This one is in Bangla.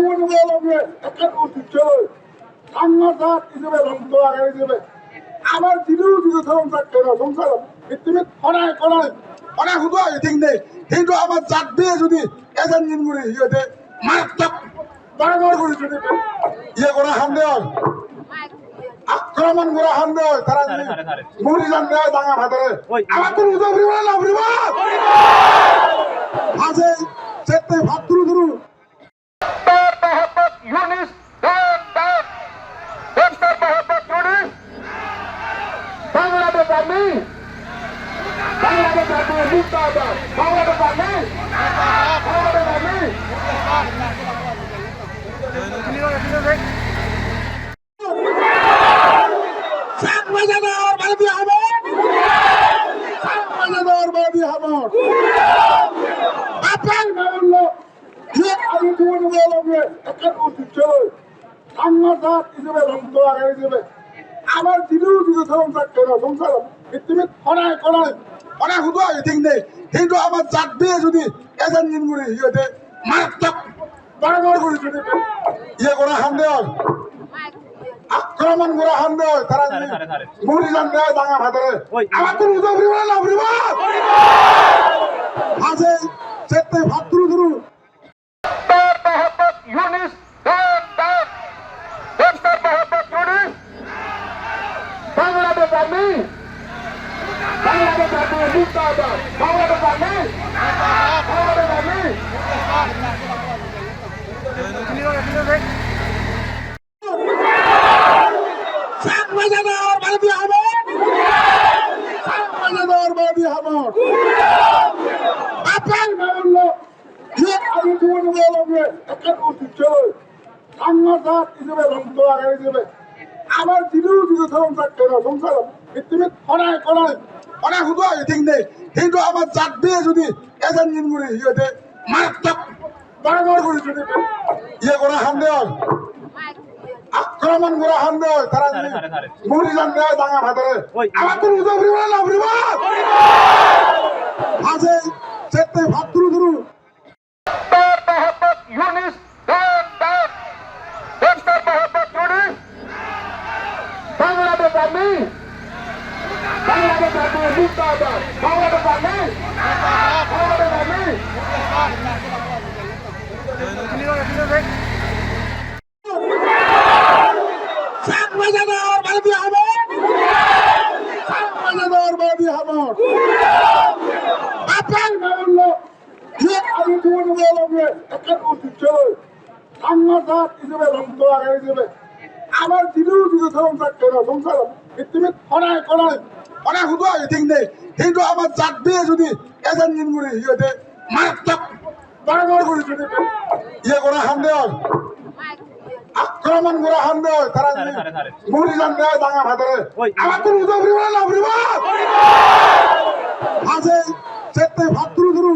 জীবনকে একটা উচিত ছিল সাংবাদিক হিসেবে রক্ত আগে হিসেবে আমার দিদিও যদি সংসার কেন সংসার পৃথিবী অনেক অনেক অনেক হুদু আগে ঠিক নেই কিন্তু আমার জাত দিয়ে যদি এজেন্ট দিন করে ইয়েতে মারাত্মক বারবার করে যদি ইয়ে করা হামদে হয় আক্রমণ করা হামদে হয় তারা মুড়ি জানতে হয় দাঙ্গা ভাতারে আমার তো উদয় পরিবার না পরিবার আছে সেতে ভাতরু ধরু বাংলাদেশ আর্মি বাংলাদেশ আর্মি মুক্তাবাদ বাংলাদেশ আর্মি বাংলাদেশ আর্মি সাংবাদিকদের বাড়ি হবে সাংবাদিকদের বাড়ি হবে আপনার মামল যে আমি জীবনকে একটা উচিত ছিল সাংবাদিক হিসেবে রক্ত আগে হিসেবে আমার দিদিও যদি সংসার কেন সংসার পৃথিবী অনেক অনেক অনেক হুদু আগে ঠিক নেই কিন্তু আমার জাত দিয়ে যদি এজেন্ট দিন করে ইয়েতে মারাত্মক বারবার করে যদি ইয়ে করা হামদে হয় আক্রমণ করা হামদে হয় তারা মুড়ি জানতে হয় দাঙ্গা ভাতারে আমার তো উদয় পরিবার না পরিবার আছে সেতে ভাতরু ধরু বাংলাদেশ আর্মি বাংলাদেশ আর্মি মুক্তাবাদ বাংলাদেশ আর্মি বাংলাদেশ আর্মি সাংবাদিকদের বাড়ি হবে সাংবাদিকদের বাড়ি হবে আপনার মামল যে আমি জীবনকে একটা উচিত ছিল সাংবাদিক হিসেবে রক্ত আগে হিসেবে আমার দিদিও যদি সংসার কেন সংসার পৃথিবী অনেক অনেক অনেক হুদু আগে ঠিক নেই কিন্তু আমার জাত দিয়ে যদি এজেন্ট দিন করে ইয়েতে মারাত্মক বারবার করে যদি ইয়ে করা হামদে হয় আক্রমণ করা হামদে হয় তারা মুড়ি জানতে হয় দাঙ্গা ভাতারে আমার তো উদয় পরিবার না পরিবার আছে সেতে ভাতরু ধরু বাংলাদেশ আর্মি বাংলাদেশ আর্মি মুক্তাবাদ বাংলাদেশ আর্মি বাংলাদেশ আর্মি সাংবাদিকদের বাড়ি হবে সাংবাদিকদের বাড়ি হবে আপনার মামল যে আমি জীবনকে একটা উচিত ছিল সাংবাদিক হিসেবে রক্ত আগে হিসেবে আমার দিদিও যদি সংসার কেন সংসার পৃথিবী অনেক অনেক অনেক হুদু আগে ঠিক নেই কিন্তু আমার জাত দিয়ে যদি এজেন্ট দিন করে ইয়েতে মারাত্মক বারবার করে যদি ইয়ে করা হামদে হয় আক্রমণ করা হামদে হয় তারা মুড়ি জানতে হয় দাঙ্গা ভাতারে আমার তো উদয় পরিবার না পরিবার আছে সেতে ভাতরু ধরু